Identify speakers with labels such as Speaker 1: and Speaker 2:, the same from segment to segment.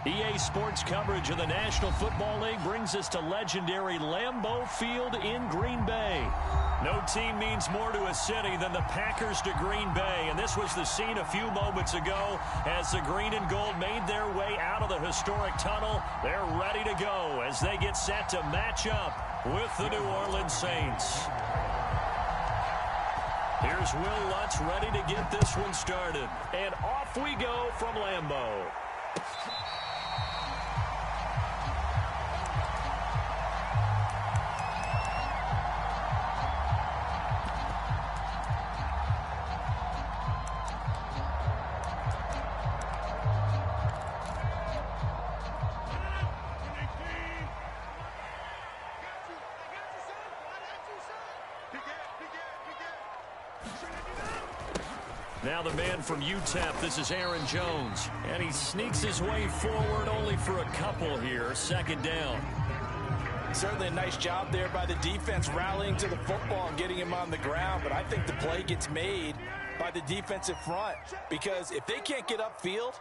Speaker 1: EA Sports coverage of the National Football League brings us to legendary Lambeau Field in Green Bay. No team means more to a city than the Packers to Green Bay, and this was the scene a few moments ago as the green and gold made their way out of the historic tunnel. They're ready to go as they get set to match up with the New Orleans Saints. Here's Will Lutz ready to get this one started, and off we go from Lambeau. Now the man from UTEP, this is Aaron Jones. And he sneaks his way forward only for a couple here. Second down.
Speaker 2: Certainly a nice job there by the defense rallying to the football and getting him on the ground. But I think the play gets made by the defensive front. Because if they can't get upfield,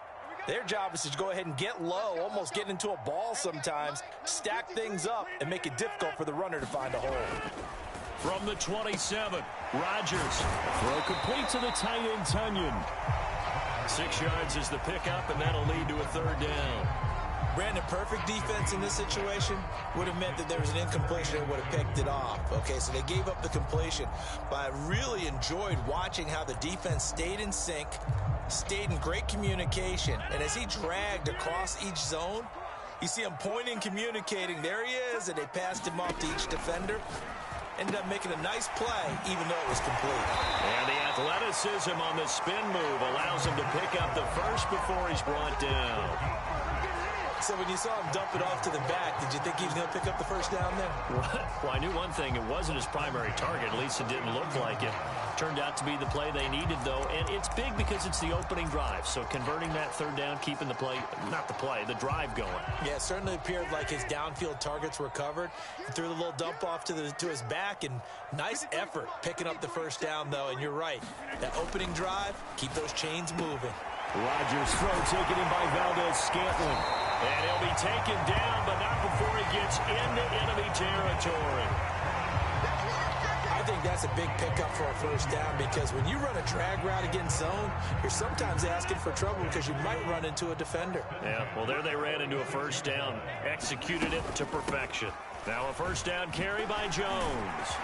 Speaker 2: their job is to go ahead and get low, almost get into a ball sometimes, stack things up, and make it difficult for the runner to find a hole.
Speaker 1: From the 27, Rodgers. Throw complete to the tight end, Tunyon. 6 yards is the pickup, and that'll lead to a third down.
Speaker 2: Brandon, perfect defense in this situation would have meant that there was an incompletion and would have picked it off. Okay, so they gave up the completion. But I really enjoyed watching how the defense stayed in sync, stayed in great communication. And as he dragged across each zone, you see him pointing, communicating. There he is, and they passed him off to each defender. Ended up making a nice play, even though it was complete.
Speaker 1: And the athleticism on the spin move allows him to pick up the first before he's brought down.
Speaker 2: So when you saw him dump it off to the back, did you think he was going to pick up the first down there?
Speaker 1: Well, I knew one thing. It wasn't his primary target. At least it didn't look like it. Turned out to be the play they needed, though. And it's big because it's the opening drive. So converting that third down, keeping the play, not the play, the drive going.
Speaker 2: Yeah, it certainly appeared like his downfield targets were covered. He threw the little dump off to his back, and nice effort picking up the first down, though. And you're right. That opening drive, keep those chains moving.
Speaker 1: Rodgers' throw taken in by Valdez-Scantling. And he'll be taken down, but not before he gets into enemy territory.
Speaker 2: I think that's a big pickup for a first down because when you run a drag route against zone, you're sometimes asking for trouble because you might run into a defender.
Speaker 1: Yeah, well, there they ran into a first down. Executed it to perfection. Now a first down carry by Jones.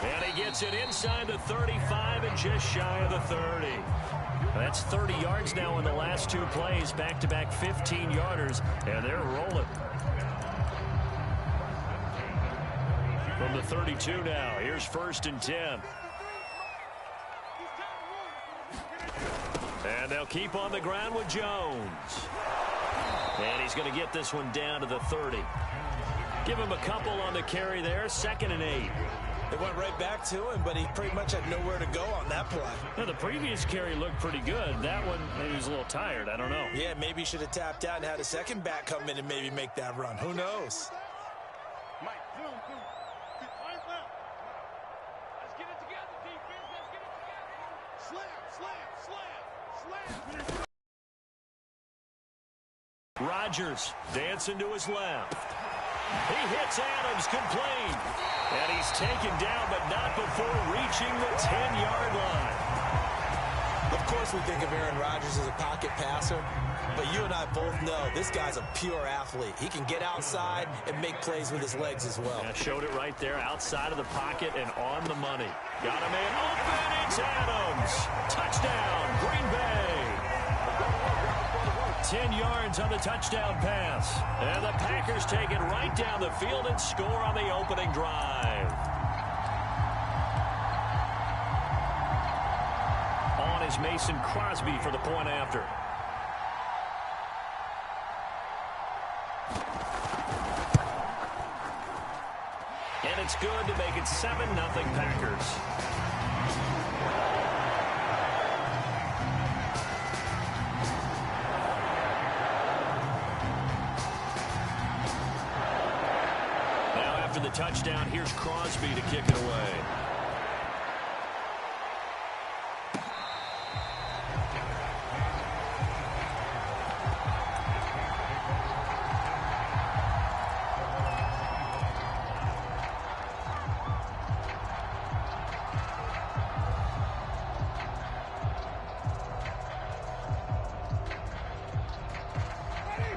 Speaker 1: And he gets it inside the 35 and just shy of the 30. That's 30 yards now in the last 2 plays, back-to-back 15-yarders, and they're rolling. From the 32 now, here's 1st and 10. And they'll keep on the ground with Jones. And he's going to get this one down to the 30. Give him a couple on the carry there, 2nd and 8.
Speaker 2: They went right back to him, but he pretty much had nowhere to go on that play.
Speaker 1: Now, the previous carry looked pretty good. That one, maybe he was a little tired. I don't know.
Speaker 2: Yeah, maybe he should have tapped out and had a second back come in and maybe make that run. Who knows?
Speaker 3: Let's get it together, defense. Let's get it together. Slam.
Speaker 1: Rodgers dancing to his left. He hits Adams complete. And he's taken down, but not before reaching the 10-yard line.
Speaker 2: Of course we think of Aaron Rodgers as a pocket passer, but you and I both know this guy's a pure athlete. He can get outside and make plays with his legs as well.
Speaker 1: Yeah, showed it right there, outside of the pocket and on the money. Got a man open, it's Adams. Touchdown, Green Bay. 10 yards on the touchdown pass. And the Packers take it right down the field and score on the opening drive. On is Mason Crosby for the point after. And it's good to make it 7-0 Packers. After the touchdown, here's Crosby to kick it away.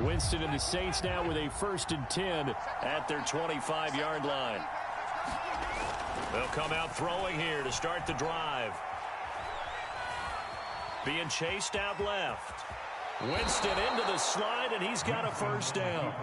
Speaker 1: Winston and the Saints now with a 1st and 10 at their 25-yard line. They'll come out throwing here to start the drive. Being chased out left. Winston into the slide, and he's got a 1st down.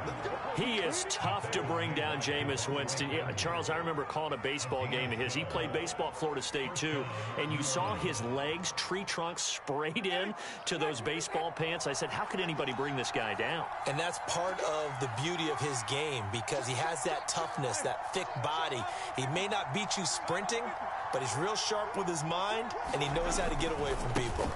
Speaker 1: He is tough to bring down, Jameis Winston. Yeah, Charles, I remember calling a baseball game of his. He played baseball at Florida State, too, and you saw his legs, tree trunks sprayed in to those baseball pants. I said, how could anybody bring this guy down?
Speaker 2: And that's part of the beauty of his game because he has that toughness, that thick body. He may not beat you sprinting, but he's real sharp with his mind, and he knows how to get away from people.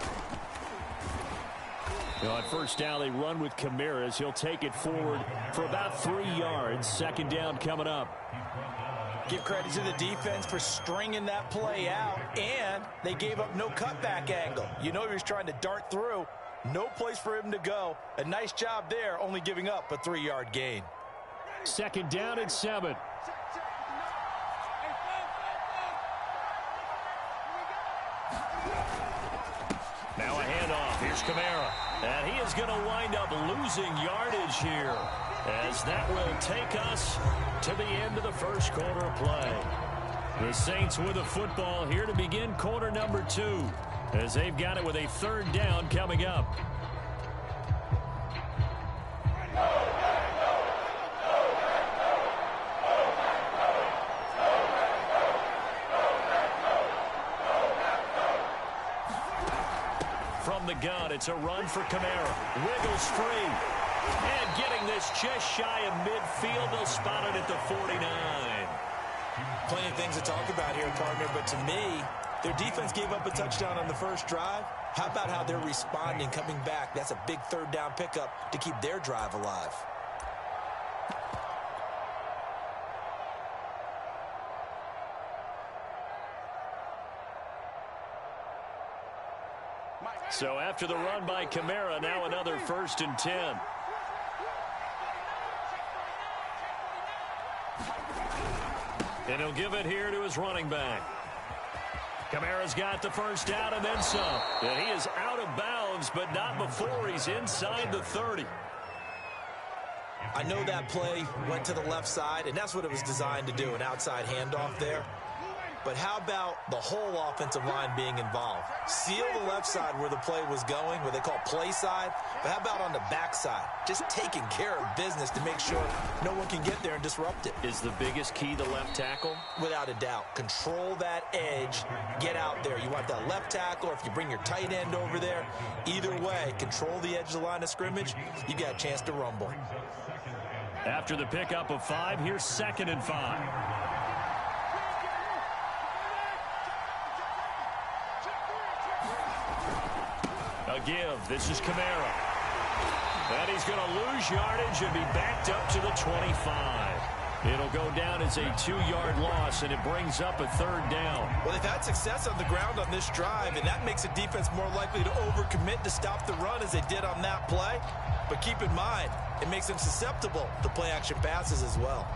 Speaker 1: On 1st down, they run with Kamara as he'll take it forward for about 3 yards. 2nd down coming up.
Speaker 2: Give credit to the defense for stringing that play out, and they gave up no cutback angle. You know he was trying to dart through. No place for him to go. A nice job there, only giving up a 3-yard gain.
Speaker 1: 2nd down and 7. Now a handoff. Here's Kamara. And he is going to wind up losing yardage here, as that will take us to the end of the 1st quarter of play. The Saints with the football here to begin quarter number 2, as they've got it with a 3rd down coming up. From the gun, it's a run for Kamara. Wiggles free. And getting this just shy of midfield. They'll spot it at the 49.
Speaker 2: Plenty of things to talk about here, partner, but to me, their defense gave up a touchdown on the 1st drive. How about how they're responding, coming back? That's a big 3rd down pickup to keep their drive alive.
Speaker 1: So after the run by Kamara, now another 1st and 10. And he'll give it here to his running back. Kamara's got the 1st down and then some. And he is out of bounds, but not before he's inside the 30.
Speaker 2: I know that play went to the left side, and that's what it was designed to do, an outside handoff there. But how about the whole offensive line being involved? Seal the left side where the play was going, what they call play side. But how about on the back side? Just taking care of business to make sure no one can get there and disrupt it.
Speaker 1: Is the biggest key the left tackle?
Speaker 2: Without a doubt. Control that edge. Get out there. You want that left tackle, or if you bring your tight end over there, either way, control the edge of the line of scrimmage. You got a chance to rumble.
Speaker 1: After the pickup of 5, here's 2nd and 5. A give. This is Kamara. And he's going to lose yardage and be backed up to the 25. It'll go down as a 2-yard loss, and it brings up a 3rd down.
Speaker 2: Well, they've had success on the ground on this drive, and that makes a defense more likely to overcommit to stop the run as they did on that play. But keep in mind, it makes them susceptible to play-action passes as well.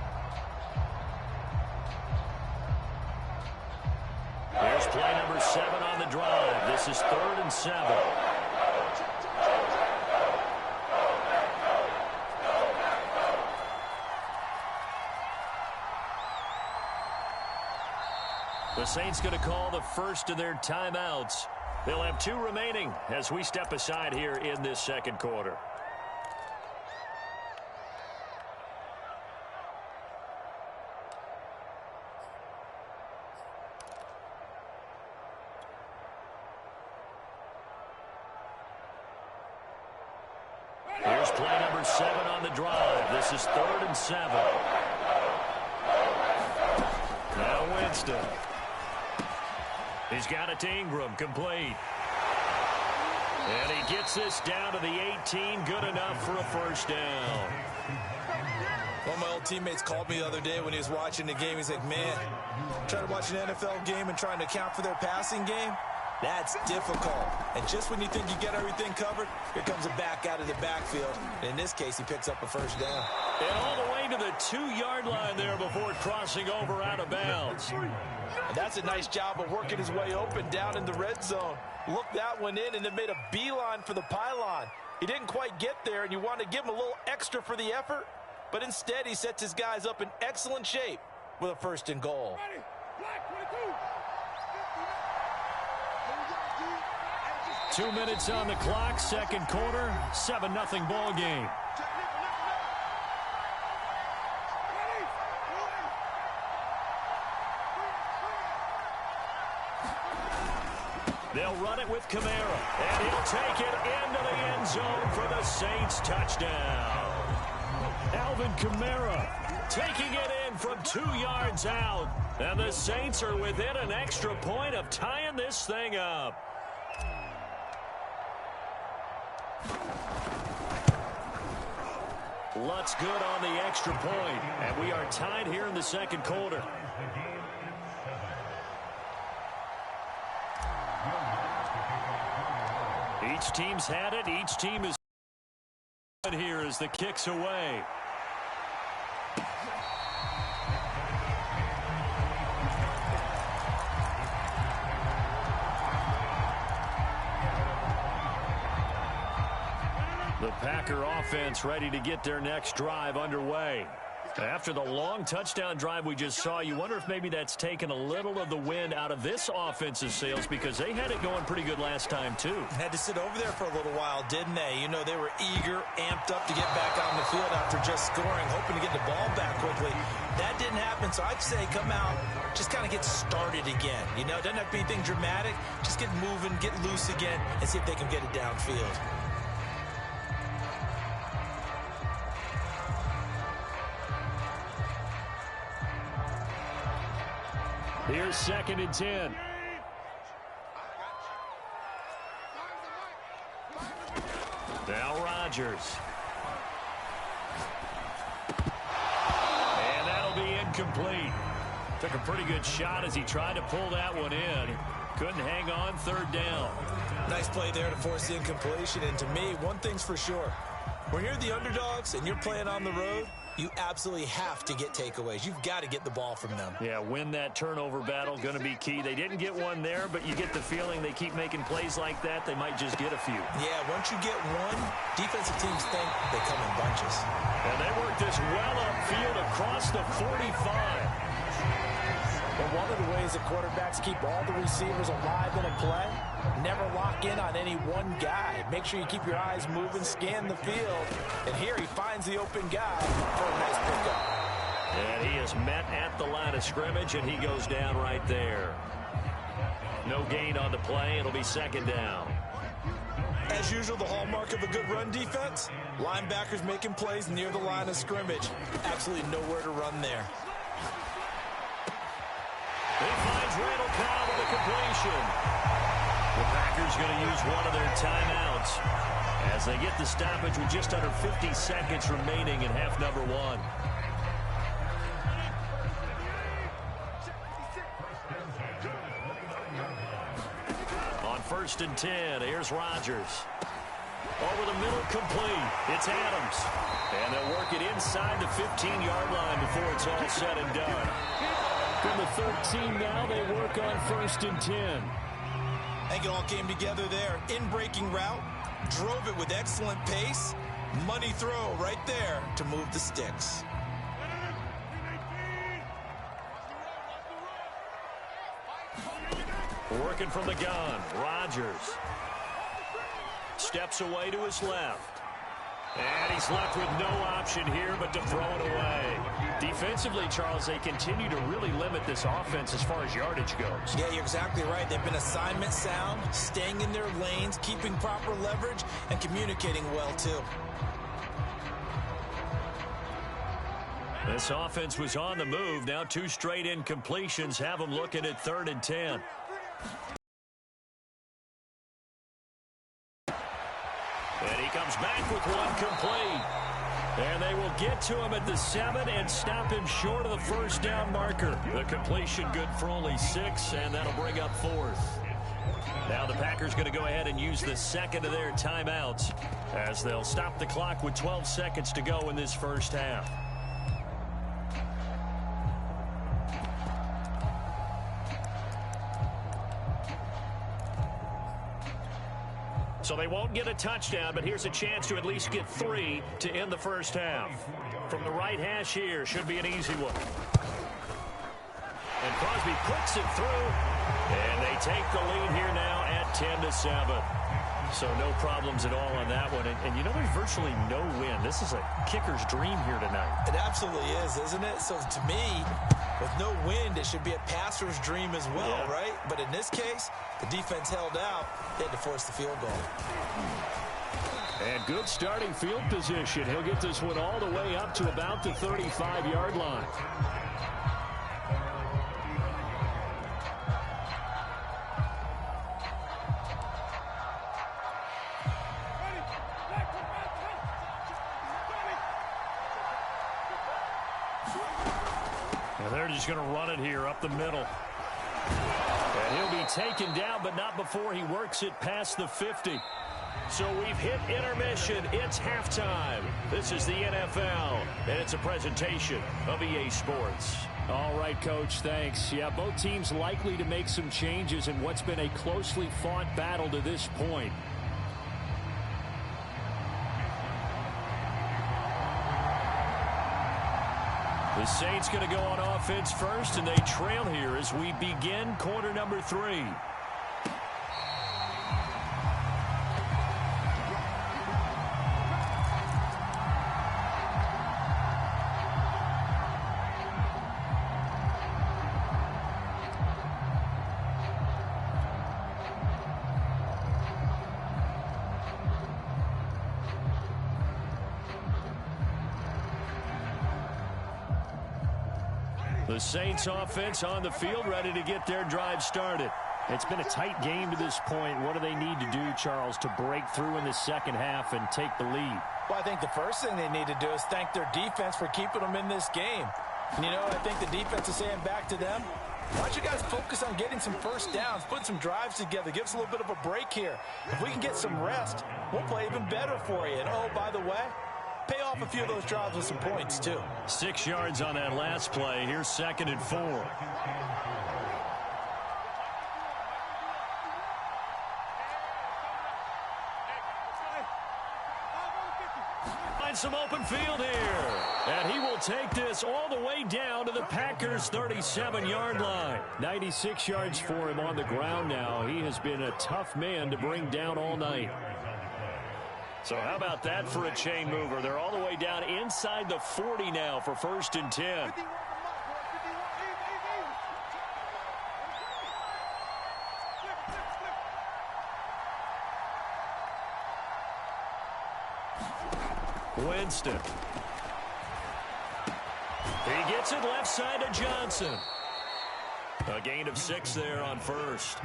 Speaker 1: Here's play number 7 on the drive. This is 3rd and 7. The Saints going to call the first of their timeouts. They'll have 2 remaining as we step aside here in this 2nd quarter. Here's play number 7 on the drive. This is 3rd and 7. Now Winston. He's got it to Ingram, complete. And he gets this down to the 18, good enough for a 1st down.
Speaker 2: One of my old teammates called me the other day when he was watching the game. He's like, man, trying to watch an NFL game and trying to account for their passing game, that's difficult. And just when you think you get everything covered, here comes a back out of the backfield. And in this case, he picks up a 1st down.
Speaker 1: And all the way to the 2-yard line there before crossing over out of bounds.
Speaker 2: And that's a nice job of working his way open down in the red zone. Looked that one in and then made a beeline for the pylon. He didn't quite get there, and you want to give him a little extra for the effort, but instead he sets his guys up in excellent shape with a 1st and goal.
Speaker 1: 2 minutes on the clock, second quarter, 7-0 ball game. They'll run it with Kamara, and he'll take it into the end zone for the Saints touchdown. Alvin Kamara taking it in from 2 yards out, and the Saints are within an extra point of tying this thing up. Lutt's good on the extra point, and we are tied here in the second quarter. Each team's had it. Each team is here as the kick's away. The Packer offense ready to get their next drive underway. After the long touchdown drive we just saw, you wonder if maybe that's taken a little of the wind out of this offense's sails, because they had it going pretty good last time, too.
Speaker 2: Had to sit over there for a little while, didn't they? You know, they were eager, amped up to get back on the field after just scoring, hoping to get the ball back quickly. That didn't happen, so I'd say come out, just kind of get started again. You know, it doesn't have to be anything dramatic. Just get moving, get loose again, and see if they can get it downfield.
Speaker 1: Here's 2nd and 10. Now Rodgers. And that'll be incomplete. Took a pretty good shot as he tried to pull that one in. Couldn't hang on, 3rd down.
Speaker 2: Nice play there to force the incompletion. And to me, one thing's for sure. When you're the underdogs and you're playing on the road, you absolutely have to get takeaways. You've got to get the ball from them.
Speaker 1: Yeah, win that turnover battle, going to be key. They didn't get one there, but you get the feeling they keep making plays like that, they might just get a few.
Speaker 2: Yeah, once you get one, defensive teams think they come in bunches.
Speaker 1: And they work this well upfield across the 45.
Speaker 2: But one of the ways that quarterbacks keep all the receivers alive in a play, never lock in on any one guy. Make sure you keep your eyes moving, scan the field. And here he finds the open guy for a nice pickup.
Speaker 1: And he is met at the line of scrimmage, and he goes down right there. No gain on the play. It'll be 2nd down.
Speaker 2: As usual, the hallmark of a good run defense, linebackers making plays near the line of scrimmage. Absolutely nowhere to run there.
Speaker 1: He finds Randall Cobb with a completion. The Packers going to use one of their timeouts as they get the stoppage with just under 50 seconds remaining in half number 1. On 1st and 10, here's Rodgers. Over the middle, complete. It's Adams. And they'll work it inside the 15-yard line before it's all said and done. From the 13 now, they work on 1st and 10.
Speaker 2: I think it all came together there. In-breaking route, drove it with excellent pace. Money throw right there to move the sticks.
Speaker 1: Working from the gun, Rodgers. Steps away to his left. And he's left with no option here but to throw it away. Defensively, Charles, they continue to really limit this offense as far as yardage goes.
Speaker 2: Yeah, you're exactly right. They've been assignment sound, staying in their lanes, keeping proper leverage, and communicating well, too.
Speaker 1: This offense was on the move. Now 2 straight incompletions have them looking at 3rd and 10. And he comes back with one complete. And they will get to him at the 7 and stop him short of the 1st down marker. The completion good for only 6, and that'll bring up 4th. Now the Packers going to go ahead and use the 2nd of their timeouts as they'll stop the clock with 12 seconds to go in this first half. So they won't get a touchdown, but here's a chance to at least get 3 to end the first half. From the right hash here, should be an easy one. And Crosby puts it through, and they take the lead here now at 10-7. So no problems at all on that one. And you know, there's virtually no win. This is a kicker's dream here tonight.
Speaker 2: It absolutely is, isn't it? So to me, with no wind, it should be a passer's dream as well, right? But in this case, the defense held out. They had to force the field goal.
Speaker 1: And good starting field position. He'll get this one all the way up to about the 35-yard line. And they're just going to run it here up the middle. And he'll be taken down, but not before he works it past the 50. So we've hit intermission. It's halftime. This is the NFL, and it's a presentation of EA Sports. All right, Coach, thanks. Yeah, both teams likely to make some changes in what's been a closely fought battle to this point. The Saints going to go on offense first, and they trail here as we begin quarter number 3. The Saints offense on the field, ready to get their drive started. It's been a tight game to this point. What do they need to do, Charles, to break through in the second half and take the lead?
Speaker 2: Well, I think the first thing they need to do is thank their defense for keeping them in this game. And, you know, I think the defense is saying back to them, why don't you guys focus on getting some first downs, put some drives together, give us a little bit of a break here. If we can get some rest, we'll play even better for you. And, oh, by the way, pay off a few of those drives with some points, too.
Speaker 1: 6 yards on that last play. Here's 2nd and 4. Find some open field here. And he will take this all the way down to the Packers' 37-yard line. 96 yards for him on the ground now. He has been a tough man to bring down all night. So how about that for a chain mover? They're all the way down inside the 40 now for 1st and 10. Winston. He gets it left side to Johnson. A gain of 6 there on 1st.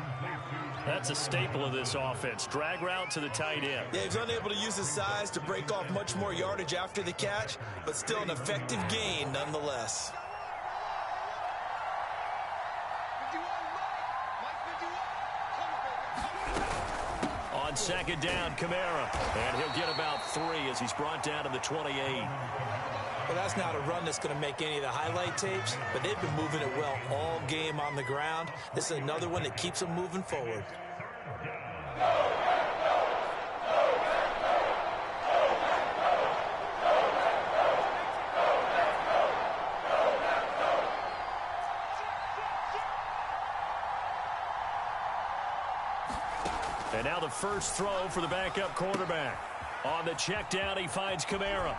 Speaker 1: That's a staple of this offense. Drag route to the tight end.
Speaker 2: Yeah, he's unable to use his size to break off much more yardage after the catch, but still an effective gain nonetheless.
Speaker 1: On 2nd down, Kamara. And he'll get about 3 as he's brought down to the 28.
Speaker 2: Well, that's not a run that's going to make any of the highlight tapes, but they've been moving it well all game on the ground. This is another one that keeps them moving forward.
Speaker 1: And now the first throw for the backup quarterback. On the check down, he finds Kamara.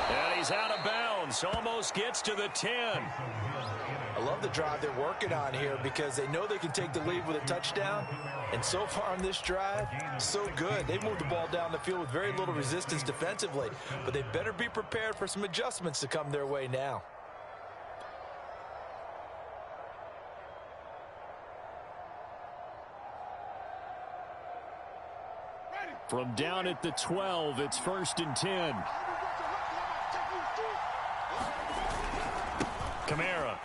Speaker 1: And he's out of bounds. Almost gets to the 10.
Speaker 2: I love the drive they're working on here because they know they can take the lead with a touchdown. And so far on this drive, so good. They moved the ball down the field with very little resistance defensively. But they better be prepared for some adjustments to come their way now.
Speaker 1: From down at the 12, it's 1st and 10. Kamara.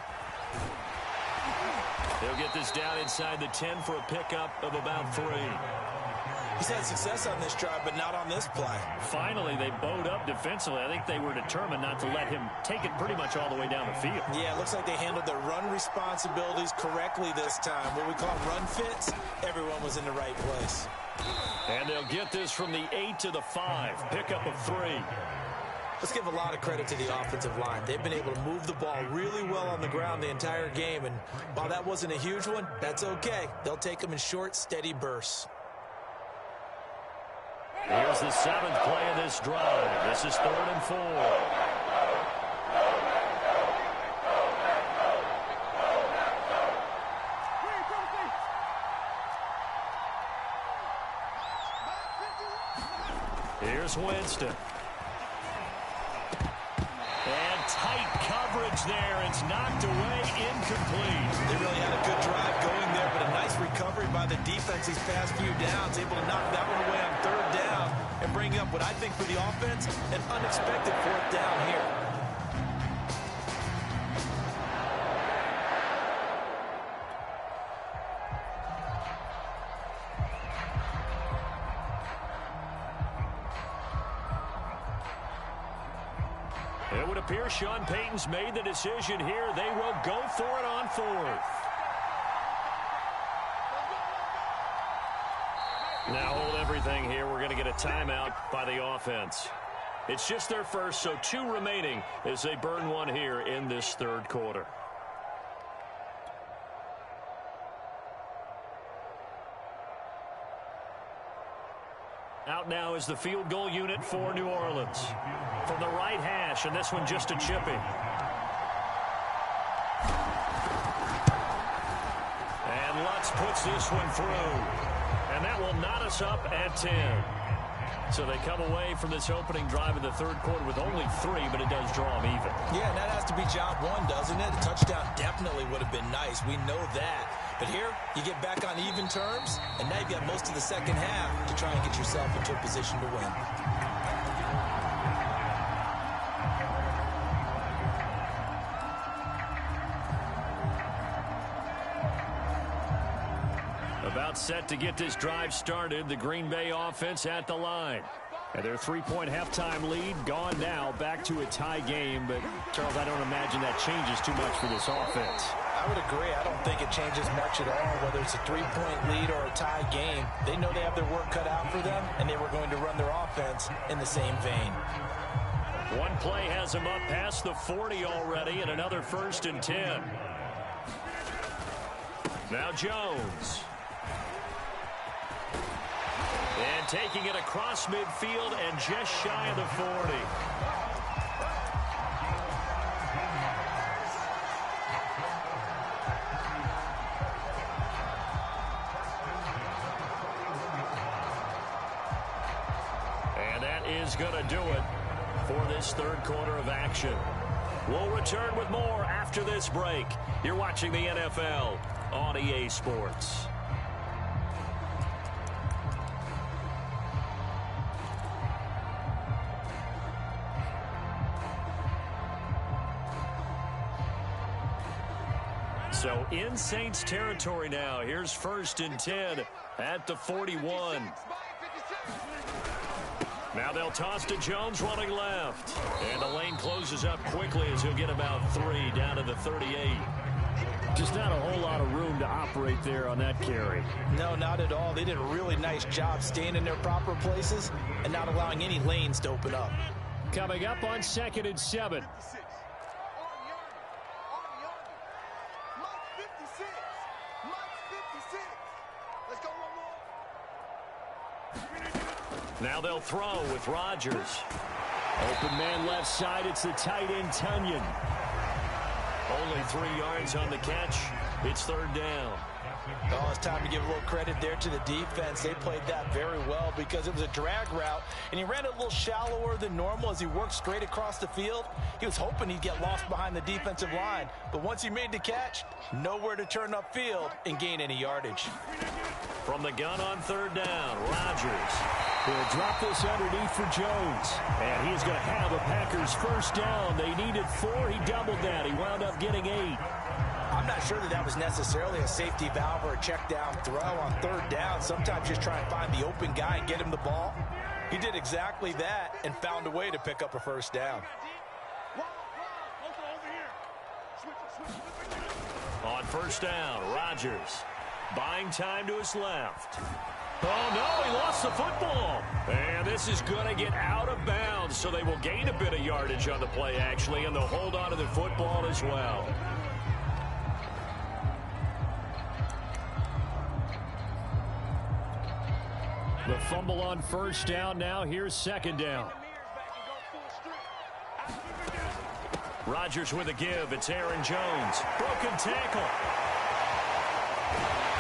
Speaker 1: They'll get this down inside the 10 for a pickup of about 3.
Speaker 2: He's had success on this drive, but not on this play.
Speaker 1: Finally, they bowed up defensively. I think they were determined not to let him take it pretty much all the way down the field.
Speaker 2: Yeah, it looks like they handled their run responsibilities correctly this time. What we call run fits, everyone was in the right place.
Speaker 1: And they'll get this from the 8 to the 5. Pickup of 3.
Speaker 2: Let's give a lot of credit to the offensive line. They've been able to move the ball really well on the ground the entire game. And while that wasn't a huge one, that's okay. They'll take them in short, steady bursts.
Speaker 1: Here's the 7th play of this drive. This is 3rd and 4. Here's Winston. And tight coverage there. It's knocked away, incomplete.
Speaker 2: They really had a good drive going there, but a nice recovery by the defense these past few downs, able to knock that one away on 3rd down and bring up what I think for the offense, an unexpected 4th down here.
Speaker 1: It would appear Sean Payton's made the decision here. They will go for it on 4th. Now hold everything here. We're going to get a timeout by the offense. It's just their first, so 2 remaining as they burn one here in this 3rd quarter. Out now is the field goal unit for New Orleans. From the right hash, and this one just a chipping. And Lutz puts this one through. And that will knot us up at 10. So they come away from this opening drive in the 3rd quarter with only 3, but it does draw them even.
Speaker 2: Yeah, and that has to be job 1, doesn't it? A touchdown definitely would have been nice. We know that. But here, you get back on even terms, and now you've got most of the second half to try and get yourself into a position to win.
Speaker 1: About set to get this drive started, the Green Bay offense at the line. And their 3-point halftime lead gone now, back to a tie game. But, Charles, I don't imagine that changes too much for this offense.
Speaker 2: I would agree. I don't think it changes much at all, whether it's a 3-point lead or a tie game. They know they have their work cut out for them, and they were going to run their offense in the same vein.
Speaker 1: One play has them up past the 40 already, and another 1st and 10. Now Jones. And taking it across midfield and just shy of the 40. And that is going to do it for this 3rd quarter of action. We'll return with more after this break. You're watching the NFL on EA Sports. So in Saints territory now. Here's 1st and 10 at the 41. Now they'll toss to Jones running left. And the lane closes up quickly as he'll get about 3 down to the 38. Just not a whole lot of room to operate there on that carry.
Speaker 2: No, not at all. They did a really nice job staying in their proper places and not allowing any lanes to open up.
Speaker 1: Coming up on 2nd and 7. Now they'll throw with Rodgers. Open man left side. It's the tight end, Tunyon. Only 3 yards on the catch. It's 3rd down.
Speaker 2: Oh, it's time to give a little credit there to the defense. They played that very well because it was a drag route, and he ran it a little shallower than normal as he worked straight across the field. He was hoping he'd get lost behind the defensive line, but once he made the catch, nowhere to turn upfield and gain any yardage.
Speaker 1: From the gun on 3rd down, Rodgers. He'll drop this underneath for Jones. And he's going to have a Packers 1st down. They needed 4. He doubled that. He wound up getting 8.
Speaker 2: I'm not sure that that was necessarily a safety valve or a check down throw on third down. Sometimes just try and find the open guy and get him the ball. He did exactly that and found a way to pick up a first down.
Speaker 1: On first down, Rodgers buying time to his left. Oh, no, he lost the football. And this is going to get out of bounds, so they will gain a bit of yardage on the play, actually, and they'll hold on to the football as well. The fumble on first down now. Here's second down. Rodgers with a give. It's Aaron Jones. Broken tackle.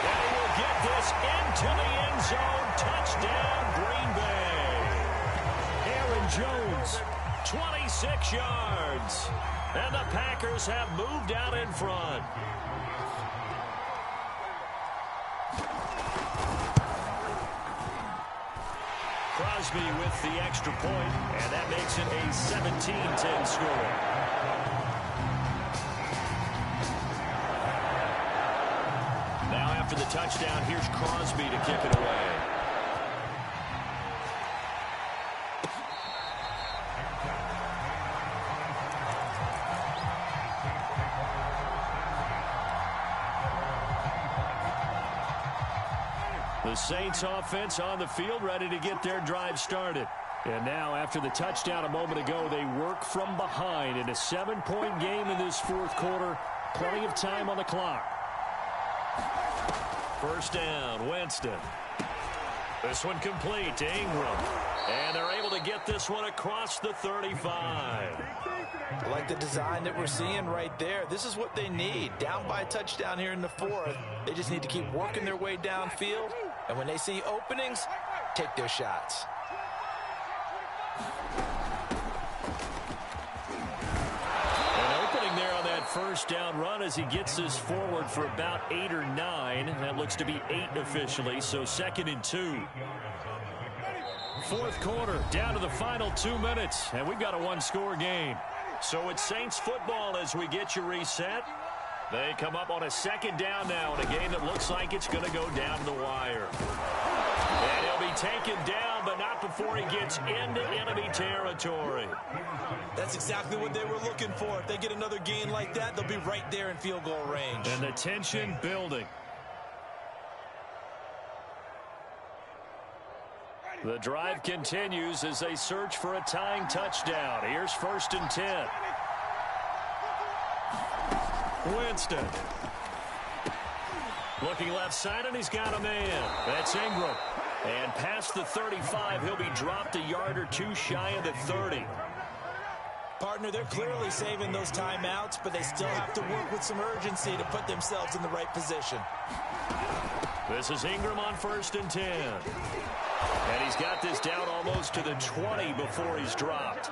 Speaker 1: And he will get this into the end zone. Touchdown, Green Bay. Aaron Jones, 26 yards. And the Packers have moved out in front. Crosby with the extra point, and that makes it a 17-10 score. After the touchdown, here's Crosby to kick it away. The Saints offense on the field, ready to get their drive started. And now, after the touchdown a moment ago, they work from behind in a 7-point game in this fourth quarter. Plenty of time on the clock. First down, Winston. This one complete to Ingram. And they're able to get this one across the 35.
Speaker 2: I like the design that we're seeing right there. This is what they need. Down by a touchdown here in the fourth. They just need to keep working their way downfield. And when they see openings, take their shots.
Speaker 1: First down run as he gets this forward for about 8 or 9. That looks to be 8 officially, so 2nd and 2. Fourth quarter, down to the final 2 minutes, and we've got a one-score game. So it's Saints football as we get you reset. They come up on a second down now in a game that looks like it's going to go down to the wire. And he'll be taken down, but not before he gets into enemy territory.
Speaker 2: That's exactly what they were looking for. If they get another gain like that, they'll be right there in field goal range.
Speaker 1: And the tension building. The drive continues as they search for a tying touchdown. Here's 1st and 10. Winston. Looking left side, and he's got a man. That's Ingram. And past the 35, he'll be dropped a yard or two shy of the 30.
Speaker 2: Partner, they're clearly saving those timeouts, but they still have to work with some urgency to put themselves in the right position.
Speaker 1: This is Ingram on 1st and 10. And he's got this down almost to the 20 before he's dropped.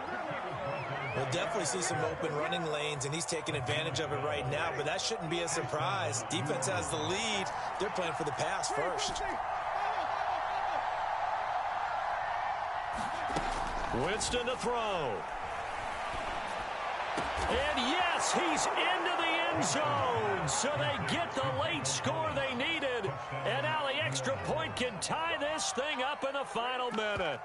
Speaker 2: We'll definitely see some open running lanes, and he's taking advantage of it right now, but that shouldn't be a surprise. Defense has the lead. They're playing for the pass first.
Speaker 1: Winston to throw. And yes, he's into the end zone. So they get the late score they needed. And now the extra point can tie this thing up in the final minute.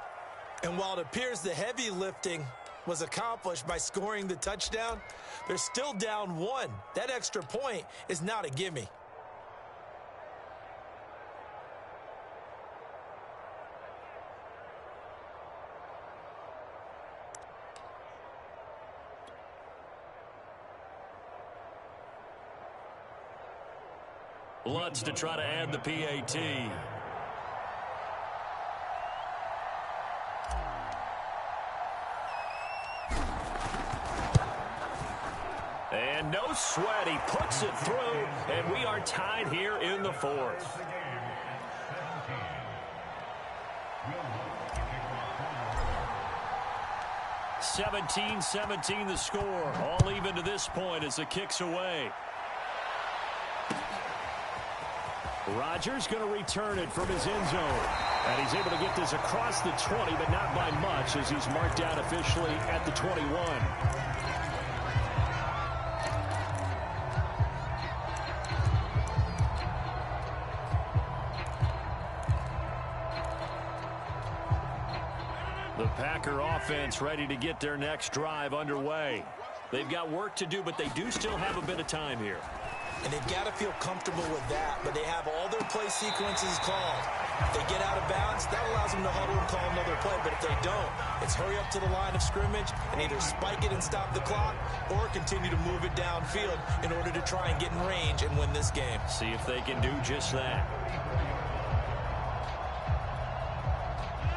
Speaker 2: And while it appears the heavy lifting was accomplished by scoring the touchdown, they're still down 1. That extra point is not a gimme.
Speaker 1: Lutz to try to add the PAT. And no sweat. He puts it through, and we are tied here in the fourth. (17-17) the score. All even to this point as the kick's away. Rodgers going to return it from his end zone. And he's able to get this across the 20, but not by much as he's marked out officially at the 21. The Packer offense ready to get their next drive underway. They've got work to do, but they do still have a bit of time here.
Speaker 2: And they've got to feel comfortable with that, but they have all their play sequences called. If they get out of bounds, that allows them to huddle and call another play, but if they don't, it's hurry up to the line of scrimmage and either spike it and stop the clock or continue to move it downfield in order to try and get in range and win this game.
Speaker 1: See if they can do just that.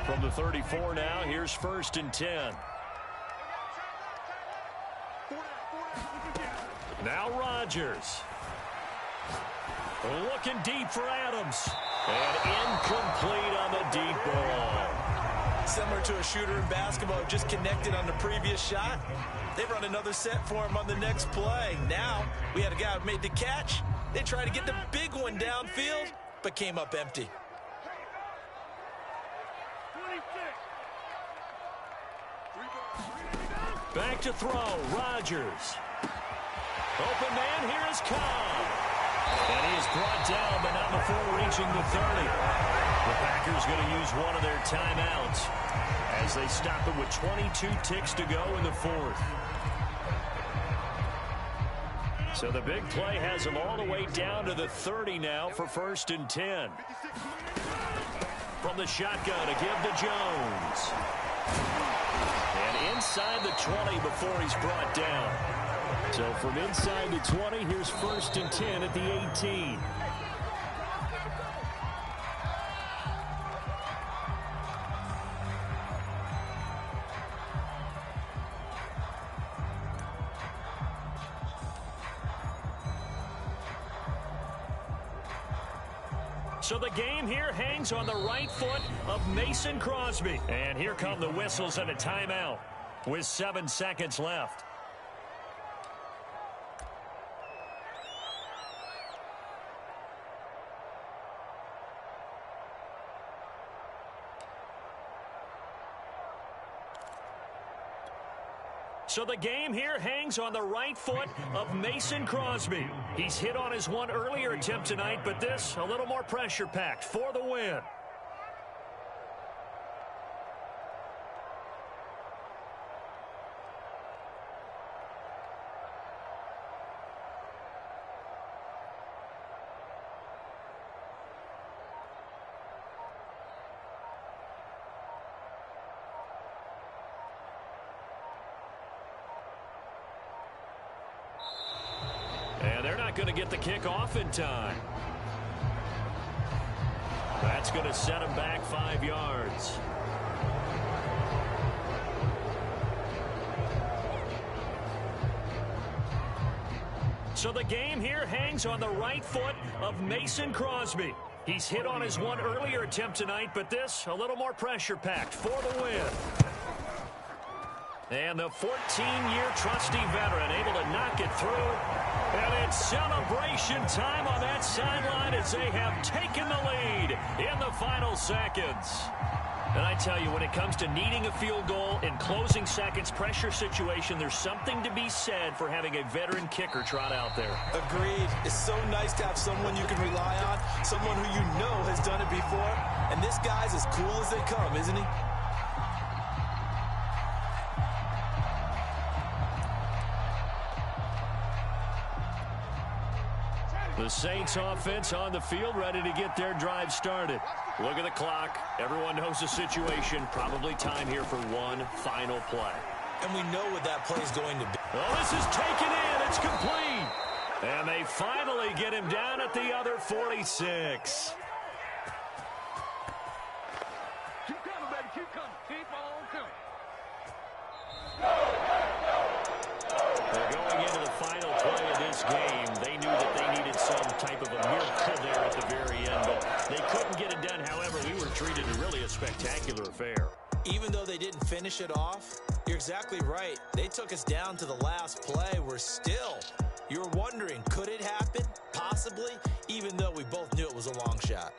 Speaker 1: From the 34 now, here's 1st and 10. Now Rodgers. Looking deep for Adams. And incomplete on the deep ball.
Speaker 2: Similar to a shooter in basketball who just connected on the previous shot. They run another set for him on the next play. Now, we had a guy who made the catch. They tried to get the big one downfield, but came up empty.
Speaker 1: Back to throw. Rodgers. Open man, here is Cobb. And he is brought down, but not before reaching the 30. The Packers going to use one of their timeouts as they stop it with 22 ticks to go in the 4th. So the big play has them all the way down to the 30 now for 1st and 10. From the shotgun to give to Jones. And inside the 20 before he's brought down. So from inside the 20, here's 1st and 10 at the 18. So the game here hangs on the right foot of Mason Crosby. And here come the whistles and a timeout with 7 seconds left. So the game here hangs on the right foot of Mason Crosby. He's hit on his one earlier attempt tonight, but this a little more pressure-packed for the win. And they're not going to get the kick off in time. That's going to set them back 5 yards. So the game here hangs on the right foot of Mason Crosby. He's hit on his one earlier attempt tonight, but this a little more pressure-packed for the win. And the 14-year trusty veteran able to knock it through. And it's celebration time on that sideline as they have taken the lead in the final seconds. And I tell you, when it comes to needing a field goal in closing seconds, pressure situation, there's something to be said for having a veteran kicker trot out there.
Speaker 2: Agreed. It's so nice to have someone you can rely on, someone who you know has done it before. And this guy's as cool as they come, isn't he?
Speaker 1: The Saints offense on the field, ready to get their drive started. Look at the clock. Everyone knows the situation. Probably time here for one final play.
Speaker 2: And we know what that play is going to be.
Speaker 1: Oh, this is taken in. It's complete. And they finally get him down at the other 46.
Speaker 3: Keep coming, baby. Keep coming. Keep on coming.
Speaker 1: They're going into the final play of this game. They knew that they needed some type of a miracle there at the very end, but they couldn't get it done. However, we were treated to really a spectacular affair.
Speaker 2: Even though they didn't finish it off, you're exactly right. They took us down to the last play. We're still, you're wondering, could it happen? Possibly, even though we both knew it was a long shot.